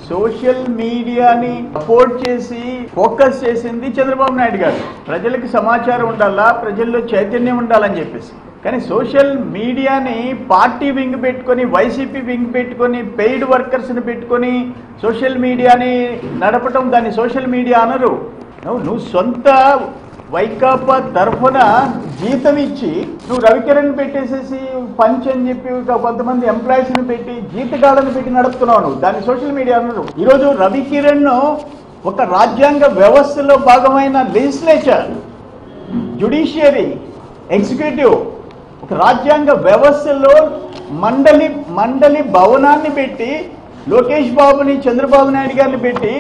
Social మీడియాని support చేసి focus చేసింది చంద్రబాబు నాయుడు గారు. ప్రజలకు సమాచారం ఉండాలా, ప్రజల్లో చైతన్యం ఉండాలని చెప్పేసి. కానీ సోషల్ మీడియాని పార్టీ వింగ్ పెట్టుకొని, వైసీపీ వింగ్ పెట్టుకొని, పెయిడ్ వర్కర్స్ని పెట్టుకొని సోషల్ మీడియాని నడపటం, దాన్ని సోషల్ మీడియా అనరు. నువ్వు సొంత వైకాపా తరఫున జీతం ఇచ్చి నువ్వు రవికిరణ్ పెట్టేసేసి పంచ్ అని చెప్పి కొంతమంది ఎంప్లాయీస్ని పెట్టి జీతగాళ్ళని పెట్టి నడుపుతున్నావు. నువ్వు దాన్ని సోషల్ మీడియా అన్నారు. ఈరోజు రవికిరణ్ ఒక రాజ్యాంగ వ్యవస్థలో భాగమైన లెజిస్లేచర్, జ్యుడిషియరీ, ఎగ్జిక్యూటివ్, ఒక రాజ్యాంగ వ్యవస్థలో మండలి భవనాన్ని పెట్టి లోకేష్ బాబుని, చంద్రబాబు నాయుడు గారిని పెట్టి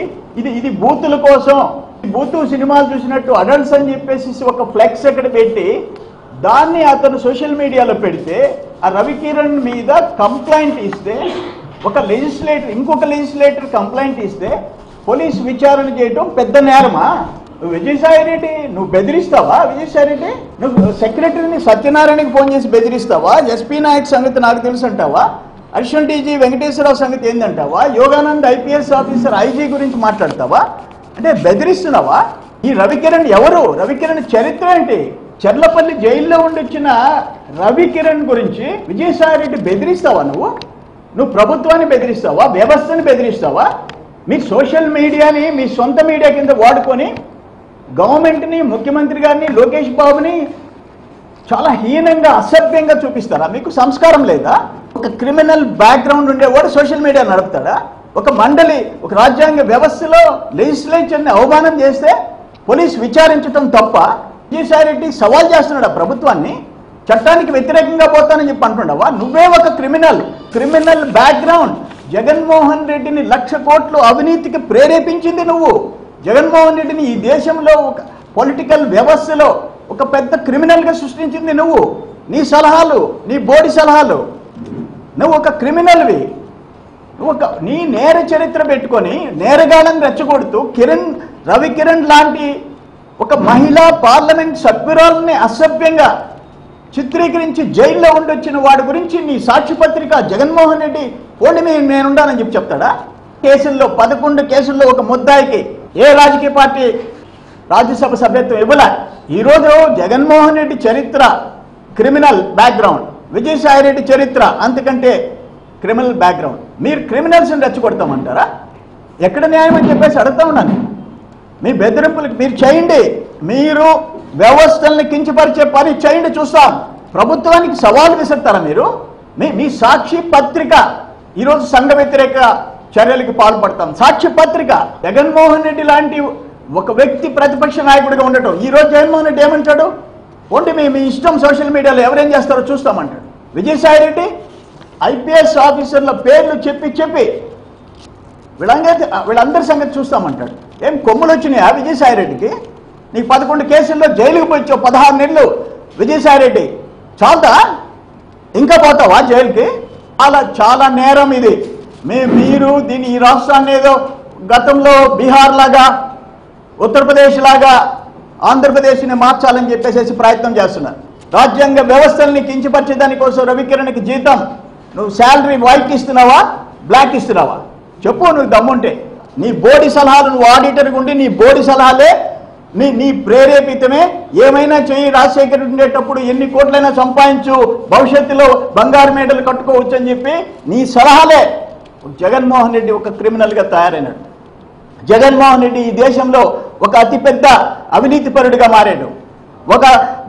ఇది బూతుల కోసం, బూతు సినిమాలు చూసినట్టు అడల్ట్స్ అని చెప్పేసి ఒక ఫ్లెక్స్ ఎక్కడ పెట్టి దాన్ని అతను సోషల్ మీడియాలో పెడితే, ఆ రవికిరణ్ మీద కంప్లైంట్ ఇస్తే, ఒక లెజిస్లేటర్ ఇంకొక లెజిస్లేటర్ కంప్లైంట్ ఇస్తే పోలీస్ విచారణ చేయటం పెద్ద నేరమా? విజయసాయి రెడ్డి నువ్వు బెదిరిస్తావా? విజయసాయి రెడ్డి నువ్వు సెక్రటరీని సత్యనారాయణకి ఫోన్ చేసి బెదిరిస్తావా? ఎస్పీ నాయక్ సంగతి నాకు తెలుసు అంటావా? అడిషనల్ డీజీ వెంకటేశ్వరరావు సంగతి ఏందంటావా? యోగానంద్ ఐపీఎస్ ఆఫీసర్ ఐజీ గురించి మాట్లాడతావా? అంటే బెదిరిస్తున్నావా? ఈ రవికిరణ్ ఎవరు? రవికిరణ్ చరిత్ర ఏంటి? చెర్లపల్లి జైల్లో ఉండొచ్చిన రవికిరణ్ గురించి విజయసాయి రెడ్డి బెదిరిస్తావా? నువ్వు ప్రభుత్వాన్ని బెదిరిస్తావా? వ్యవస్థని బెదిరిస్తావా? మీ సోషల్ మీడియాని మీ సొంత మీడియా కింద వాడుకొని గవర్నమెంట్ని, ముఖ్యమంత్రి గారిని, లోకేష్ బాబుని చాలా హీనంగా, అసభ్యంగా చూపిస్తారా? మీకు సంస్కారం లేదా? ఒక క్రిమినల్ బ్యాక్గ్రౌండ్ ఉండేవాడు సోషల్ మీడియా నడుపుతాడా? ఒక మండలి, ఒక రాజ్యాంగ వ్యవస్థలో లెజిస్లేచర్ని అవమానం చేస్తే పోలీస్ విచారించడం తప్ప? విజయసాయి రెడ్డి సవాల్ చేస్తున్నాడు ప్రభుత్వాన్ని. చట్టానికి వ్యతిరేకంగా పోతానని చెప్పి అంటున్నావా? నువ్వే ఒక క్రిమినల్ బ్యాక్గ్రౌండ్. జగన్మోహన్ రెడ్డిని 1,00,000 కోట్లు అవినీతికి ప్రేరేపించింది నువ్వు. జగన్మోహన్ రెడ్డిని ఈ దేశంలో ఒక పొలిటికల్ వ్యవస్థలో ఒక పెద్ద క్రిమినల్గా సృష్టించింది నువ్వు. నీ సలహాలు, నీ బోడి సలహాలు. నువ్వు ఒక క్రిమినల్వి. నీ నేర చరిత్ర పెట్టుకొని నేరగాళ్ళని రెచ్చగొడుతూ రవికిరణ్ లాంటి ఒక మహిళా పార్లమెంట్ సభ్యురాలని అసభ్యంగా చిత్రీకరించి జైల్లో ఉండొచ్చిన వాడి గురించి నీ సాక్షి పత్రిక జగన్మోహన్ రెడ్డి పోండి నేనుండాలని చెప్తాడా? కేసుల్లో 11 కేసుల్లో ఒక ముద్దాయికి ఏ రాజకీయ పార్టీ రాజ్యసభ సభ్యత్వం ఇవ్వలే. ఈరోజు జగన్మోహన్ రెడ్డి చరిత్ర క్రిమినల్ బ్యాక్గ్రౌండ్, విజయసాయి రెడ్డి చరిత్ర అంతకంటే క్రిమినల్ బ్యాక్గ్రౌండ్. మీరు క్రిమినల్స్ని రెచ్చగొడతామంటారా? ఎక్కడ న్యాయం అని చెప్పేసి అడుగుతా ఉన్నాను. మీ బెదిరింపులకు మీరు చేయండి. మీరు వ్యవస్థల్ని కించపరిచే పని చేయండి, చూస్తాం. ప్రభుత్వానికి సవాలు విసురుతారా మీరు? మీ సాక్షి పత్రిక ఈరోజు సంఘ వ్యతిరేక చర్యలకు పాల్పడతాం. సాక్షి పత్రిక జగన్మోహన్ రెడ్డి లాంటి ఒక వ్యక్తి ప్రతిపక్ష నాయకుడిగా ఉండటం. ఈరోజు జగన్మోహన్ రెడ్డి ఏమంటాడు? ఓండి మీ ఇష్టం, సోషల్ మీడియాలో ఎవరేం చేస్తారో చూస్తామంటాడు. విజయసాయి రెడ్డి ఐపీఎస్ ఆఫీసర్ల పేర్లు చెప్పి వీళ్ళందరి సంగతి చూస్తామంటాడు. ఏం కొమ్ములు వచ్చినాయా విజయసాయి రెడ్డికి? నీకు 11 కేసుల్లో జైలుకి పోయిచ్చావు 16 నెలలు విజయసాయి రెడ్డి. చాలదా? ఇంకా పోతావా జైలుకి? చాలా నేరం ఇది. మీరు దీన్ని ఈ రాష్ట్రాన్ని ఏదో గతంలో బీహార్ లాగా, ఉత్తరప్రదేశ్ లాగా ఆంధ్రప్రదేశ్ని మార్చాలని చెప్పేసి ప్రయత్నం చేస్తున్నారు. రాజ్యాంగ వ్యవస్థల్ని కించపరిచే దానికోసం రవికిరణ్కి జీతం నువ్వు శాలరీ వైట్ ఇస్తున్నావా, బ్లాక్ ఇస్తున్నావా? చెప్పు నువ్వు దమ్ముంటే. నీ బోడి సలహాలు, నువ్వు ఆడిటర్గా ఉండి నీ బోడి సలహాలే నీ ప్రేరేపితమే. ఏమైనా చెయ్యి, రాజశేఖర్ ఉండేటప్పుడు ఎన్ని కోట్లైనా సంపాదించు, భవిష్యత్తులో బంగారు మేడలు కట్టుకోవచ్చు అని చెప్పి నీ సలహాలే జగన్మోహన్ రెడ్డి ఒక క్రిమినల్గా తయారైనాడు. జగన్మోహన్ రెడ్డి ఈ దేశంలో ఒక అతిపెద్ద అవినీతిపరుడిగా మారాడు.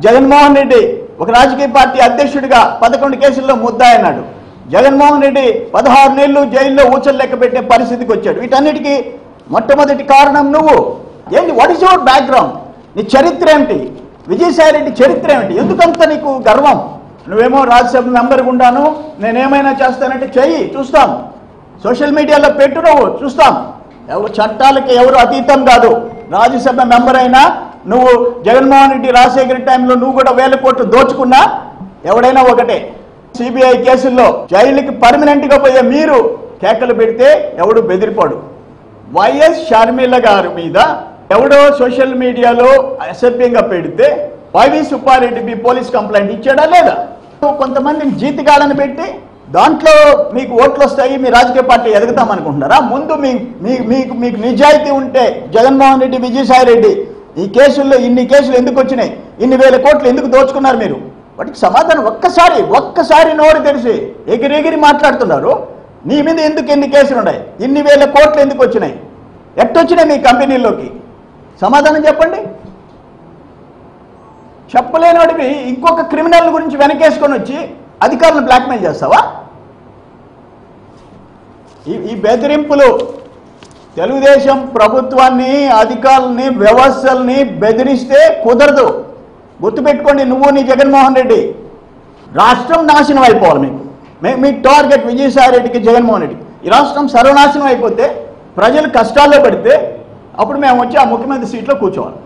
జగన్మోహన్ రెడ్డి ఒక రాజకీయ పార్టీ అధ్యక్షుడిగా 11 కేసుల్లో ముద్దాయన్నాడు. జగన్మోహన్ రెడ్డి 16 నెలలు జైల్లో ఊచలు లెక్క పెట్టే పరిస్థితికి వచ్చాడు. వీటన్నిటికీ మొట్టమొదటి కారణం నువ్వు. ఏంటి? What is your background? నీ చరిత్ర ఏమిటి? విజయసాయి రెడ్డి చరిత్ర ఏమిటి? ఎందుకంత నీకు గర్వం? నువ్వేమో రాజ్యసభ మెంబర్గా ఉండాను, నేనేమైనా చేస్తానంటే చెయ్యి, చూస్తాం. సోషల్ మీడియాలో పెట్టు, నువ్వు చూస్తాం. చట్టాలకి ఎవరు అతీతం కాదు. రాజ్యసభ మెంబర్ అయినా నువ్వు జగన్మోహన్ రెడ్డి రాజశేఖర టైంలో నువ్వు కూడా 1000 కోట్లు దోచుకున్నా ఎవడైనా ఒకటే. సిబిఐ కేసుల్లో జైలుకి పర్మనెంట్గా పోయే మీరు కేకలు పెడితే ఎవడు బెదిరిపోడు. వైఎస్ షర్మిల గారి మీద ఎవడో సోషల్ మీడియాలో అసభ్యంగా పెడితే వైవి సుబ్బారెడ్డి పోలీస్ కంప్లైంట్ ఇచ్చాడా లేదా? కొంతమందిని జీతగాళ్ళని పెట్టి దాంట్లో మీకు ఓట్లు వస్తాయి, మీ రాజకీయ పార్టీ ఎదుగుతాం అనుకుంటున్నారా? ముందు మీకు నిజాయితీ ఉంటే జగన్మోహన్ రెడ్డి, విజయసాయి రెడ్డి ఈ కేసుల్లో ఇన్ని కేసులు ఎందుకు వచ్చినాయి, ఇన్ని వేల కోట్లు ఎందుకు దోచుకున్నారు మీరు? వాటికి సమాధానం ఒక్కసారి నోరు తెరిచి ఎగిరెగిరి మాట్లాడుతున్నారు. నీ మీద ఎందుకు ఎన్ని కేసులు ఉన్నాయి, ఇన్ని వేల కోట్లు ఎందుకు వచ్చినాయి, ఎట్టొచ్చినాయి మీ కంపెనీల్లోకి? సమాధానం చెప్పండి. చెప్పలేని వాడివి ఇంకొక క్రిమినల్ గురించి వెనకేసుకొని వచ్చి అధికారులను బ్లాక్మెయిల్ చేస్తావా? ఈ బెదిరింపులు తెలుగుదేశం ప్రభుత్వాన్ని, అధికారులని, వ్యవస్థల్ని బెదిరిస్తే కుదరదు. గుర్తుపెట్టుకోండి, నువ్వు నీ జగన్మోహన్ రెడ్డి. రాష్ట్రం నాశనం అయిపోవాలి. మీ టార్గెట్ విజయసాయి రెడ్డికి, జగన్మోహన్ రెడ్డికి. ఈ రాష్ట్రం సర్వనాశనం అయిపోతే, ప్రజలు కష్టాల్లో పడితే అప్పుడు మేము వచ్చి ఆ ముఖ్యమంత్రి సీట్లో కూర్చోవాలి.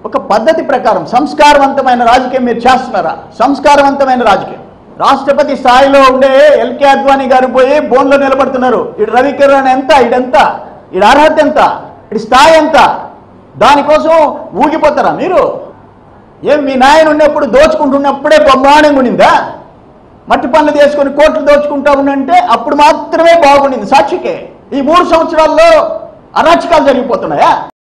ఒక పద్ధతి ప్రకారం సంస్కారవంతమైన రాజకీయం మీరు చేస్తున్నారా? సంస్కారవంతమైన రాజకీయం. రాష్ట్రపతి స్థాయిలో ఉండే ఎల్కే అద్వానీ గారు పోయి బోన్లో నిలబడుతున్నారు. ఇటు రవికిరణ్ ఎంత, ఇడంత, ఇటు అర్హత ఎంత, ఇటు స్థాయి ఎంత? దానికోసం ఊగిపోతారా మీరు? ఏం మీ నాయన ఉన్నప్పుడు దోచుకుంటున్నప్పుడే బ్రహ్మాండంగా ఉండిందా? మట్టి పనులు చేసుకుని కోట్లు దోచుకుంటా ఉండంటే అప్పుడు మాత్రమే బాగుండింది సాక్షికే. ఈ 3 సంవత్సరాల్లో అరాచకాలు జరిగిపోతున్నాయా?